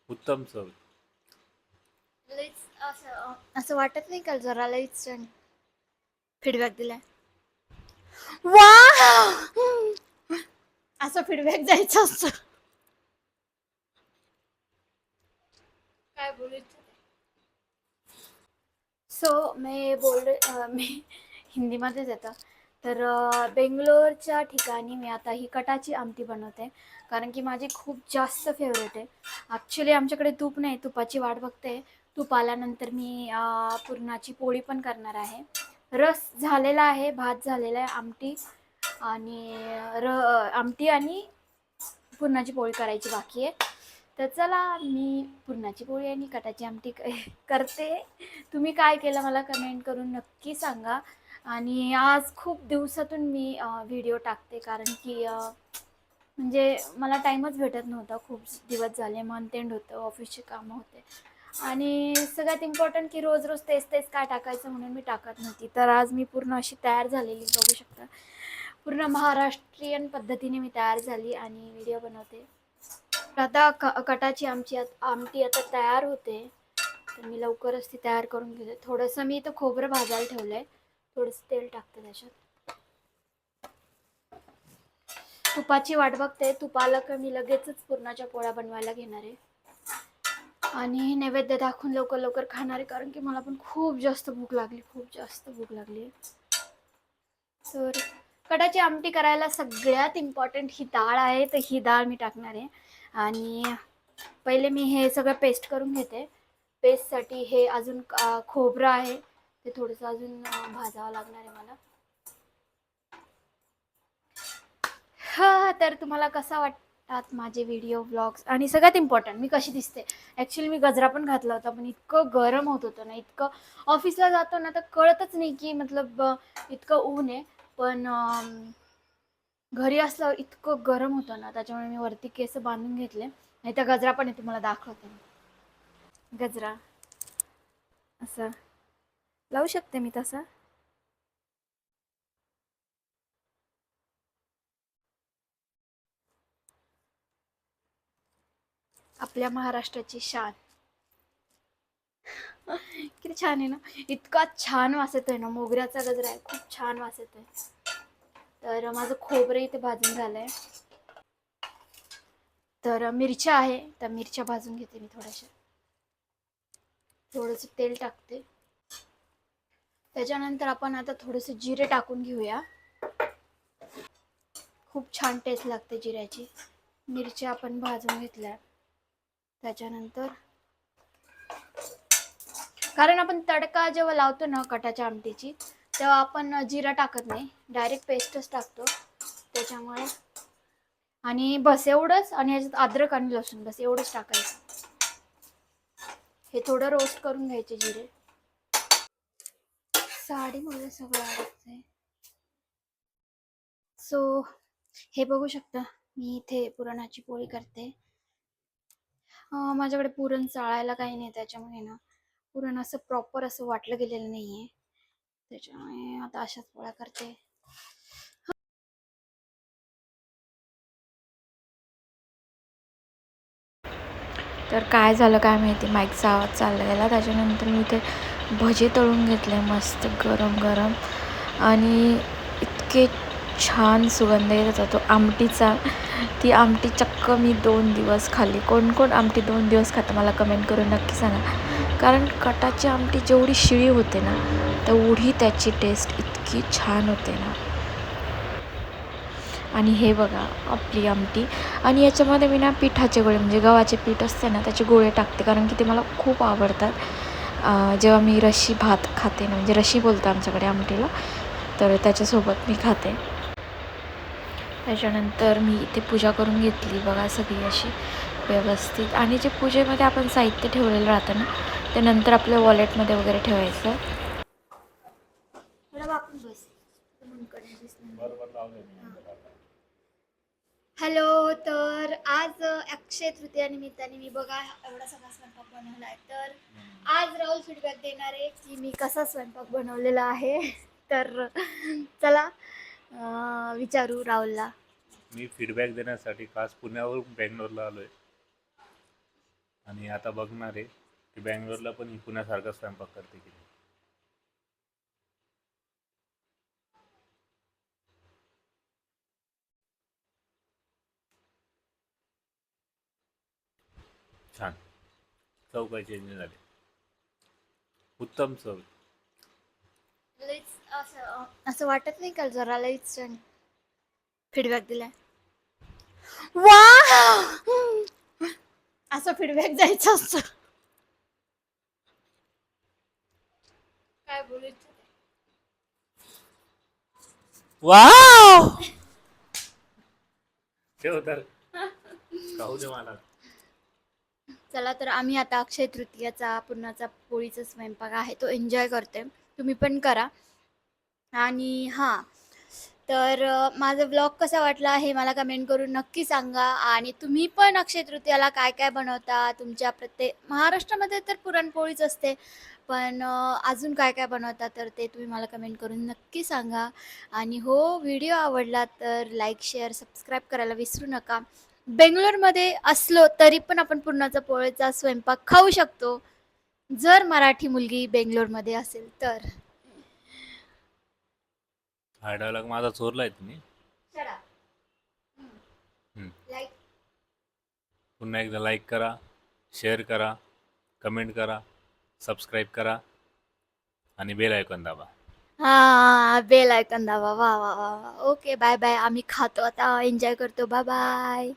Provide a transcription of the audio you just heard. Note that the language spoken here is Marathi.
उत्तम चव. लईच असं वाटत नाही का जरा लईच फीडबॅक दिलाय. वा, असं फीडबॅक द्यायचं असतं. काय बोलायचं. मी हिंदीमध्येच येतं. तर बेंगलोरच्या ठिकाणी मी आता ही कटाची आमटी बनवते, कारण की माझी खूप जास्त फेवरेट आहे. ॲक्च्युली आमच्याकडे तूप नाही, तुपाची वाट बघते. तूप आल्यानंतर मी पुरणाची पोळी पण करणार आहे. रस झालेला आहे, भात झालेला आहे, आणि आमटी आणि पुरणाची पोळी करायची बाकी आहे. तर चला, मी पुरणाची पोळी आणि कटाची आमटी करते. तुम्ही काय केलं मला कमेंट करून नक्की सांगा. आणि आज खूप दिवसातून मी व्हिडिओ टाकते, कारण की म्हणजे मला टाईमच भेटत नव्हता. खूप दिवस झाले, मंथ एंड होतं, ऑफिसचे कामं होते, आणि सगळ्यात इम्पॉर्टंट की रोज रोज तेच तेच काय टाकायचं म्हणून मी टाकत नव्हती. तर आज मी पूर्ण अशी तयार झालेली बघू शकता. पूर्ण महाराष्ट्रीयन पद्धतीने मी तयार झाली आणि व्हिडिओ बनवते. आता कटाची आमटी आता तयार होते. तर मी लवकरच ती तयार करून घेते. थोडंसं मी इथं खोबरं भाजायला ठेवलं आहे, थोडंसं तेल टाकते त्याच्यात. तुपाची वाट बघते. तुप आलं का मी लगेचच पुरणाच्या पोळ्या बनवायला घेणार आहे आणि नैवेद्य दाखवून लवकर लवकर खाणार आहे, कारण की मला पण खूप जास्त भूक लागली, खूप जास्त भूक लागली. तर कटाची आमटी करायला सगळ्यात इम्पॉर्टंट ही डाळ आहे, तर ही डाळ मी टाकणार आहे. आणि पहिले मी हे सगळं पेस्ट करून घेते. पेस्टसाठी हे अजून खोबरं आहे, ते थोडंसं अजून भाजावं लागणार आहे मला. तर तुम्हाला कसा वाटतात माझे व्हिडिओ ब्लॉग्स, आणि सगळ्यात इम्पॉर्टंट मी कशी दिसते. ॲक्च्युली मी गजरा पण घातला होता, पण इतकं गरम होत होतं ना, इतकं ऑफिसला जातो ना तर कळतच नाही की मतलब इतकं ऊन आहे. पण घरी असल्यावर इतकं गरम होतं ना, त्याच्यामुळे मी वरती केस बांधून घेतले. नाही तर गजरा पण आहे, तुम्हाला दाखवते. गजरा असं लावू शकते मी तसा. आपल्या महाराष्ट्राची शान. किती छान आहे ना, इतका छान वास येतोय ना. मोगऱ्याचा गजरा आहे, खूप छान वास येतोय. तर माझं खोबरं इथे भाजून झालंय. तर मिरच्या आहे, तर मिरच्या भाजून घेते मी थोड्याशा. थोडंसं तेल टाकते. त्याच्यानंतर आपण आता थोडेसे जिरे टाकून घेऊया. खूप छान टेस्ट लागते जिऱ्याची. मिरच्या आपण भाजून घेतल्या. त्याच्यानंतर कारण आपण तडका जेव्हा लावतो ना कटाच्या आमटीची, तेव्हा आपण जिरा टाकत नाही, डायरेक्ट पेस्टच टाकतो. त्याच्यामुळे आणि बस एवढंच. आणि ह्याच्यात अद्रक आणि लसूण बस एवढंच टाकायचं. हे थोडं रोस्ट करून घ्यायचे जिरे. साडीमध्ये सगळं अडकतंय. सो हे बघू शकता, मी इथे पुरणाची पोळी करते. माझ्याकडे पुरण चाळायला काही नाही, त्याच्यामुळे ना पुरण असं प्रॉपर असं वाटलं गेलेलं नाही आहे. त्याच्यामुळे आता अशाच पोळ्या करते. तर काय झालं काय माहिती, माईकचा आवाज चालला गेला. त्याच्यानंतर मी ते भजे तळून घेतले मस्त गरम गरम, आणि इतके छान सुगंध येत होता तो आमटीचा. ती आमटी चक्क मी 2 दिवस खाल्ली. कोण कोण आमटी 2 दिवस खातं मला कमेंट करून नक्की सांगा. कारण कटाची आमटी जेवढी शिळी होते ना, तेवढी त्याची टेस्ट इतकी छान होते ना. आणि हे बघा आपली आमटी. आणि याच्यामध्ये मी ना पिठाचे गोळे, म्हणजे गव्हाचे पीठ असते ना त्याचे गोळे टाकते, कारण की ते मला खूप आवडतात. जेव्हा मी रशी भात खाते ना, म्हणजे रशी बोलतो आमच्याकडे आमटीला, तर त्याच्यासोबत मी खाते. त्याच्यानंतर मी इथे पूजा करून घेतली बघा सगळी अशी व्यवस्थित. आणि जे पूजेमध्ये आपण साहित्य ठेवलेलं राहतं ना, ते नंतर आपल्या वॉलेटमध्ये वगैरे ठेवायचं. हॅलो. तर आज अक्षय तृतीया निमित्ताने मी बघा एवढा सगळा स्वयंपाक बनवला आहे. तर आज राहुल फीडबॅक देणार आहे की मी कसा स्वयंपाक बनवलेला आहे. तर चला विचारू राहुलला. मी फीडबॅक देण्यासाठी खास पुण्यावरून बेंगलोरला आलोय. आणि आता बघणार आहे की बँगलोरला पण ही पुण्यासारखा स्वयंपाक करते की नाही. छान. चव काही चेंज नाही झाली. उत्तम चव. लईच असं वाटत नाही का जरा लईच फीडबॅक दिलाय. वा, असं फीडबॅक द्यायचं असतं. काय बोलायचं. वाव. ठेव तर खाऊ दे मला. चला तर आम्ही आता अक्षय तृतीयाचा पुरणाचा पोळीचा स्वयंपाक आहे तो एन्जॉय करते. तुम्ही पण करा. आणि हां, तर माझा व्लॉग कसा वाटला हे मला कमेंट करून नक्की सांगा. आणि तुम्ही पण अक्षय तृतीयाला काय काय बनवता तुमच्या प्रत्येक महाराष्ट्रामध्ये तर पुरणपोळीच असते, पण अजून काय काय बनवता तर ते तुम्ही मला कमेंट करून नक्की सांगा. आणि हो, व्हिडिओ आवडला तर लाईक शेअर सबस्क्राईब करायला विसरू नका. बेंगलोरमध्ये असलो तरी पण आपण पुरणाचा पोळीचा स्वयंपाक खाऊ शकतो, जर मराठी मुलगी बेंगलोरमध्ये असेल तर. हा डायलॉग माझा चोरलाय तुम्ही. चला, हम्म. लाईक. पुन्हा एकदा लाईक करा, शेअर करा, कमेंट करा, सबस्क्राईब करा आणि बेल आयकॉन दाबा. हां, बेल आयकॉन दाबा. वाह, वाह, वाह, वाह! Okay, bye, bye. आम्ही खातो आता, एन्जॉय करतो. Bye, bye.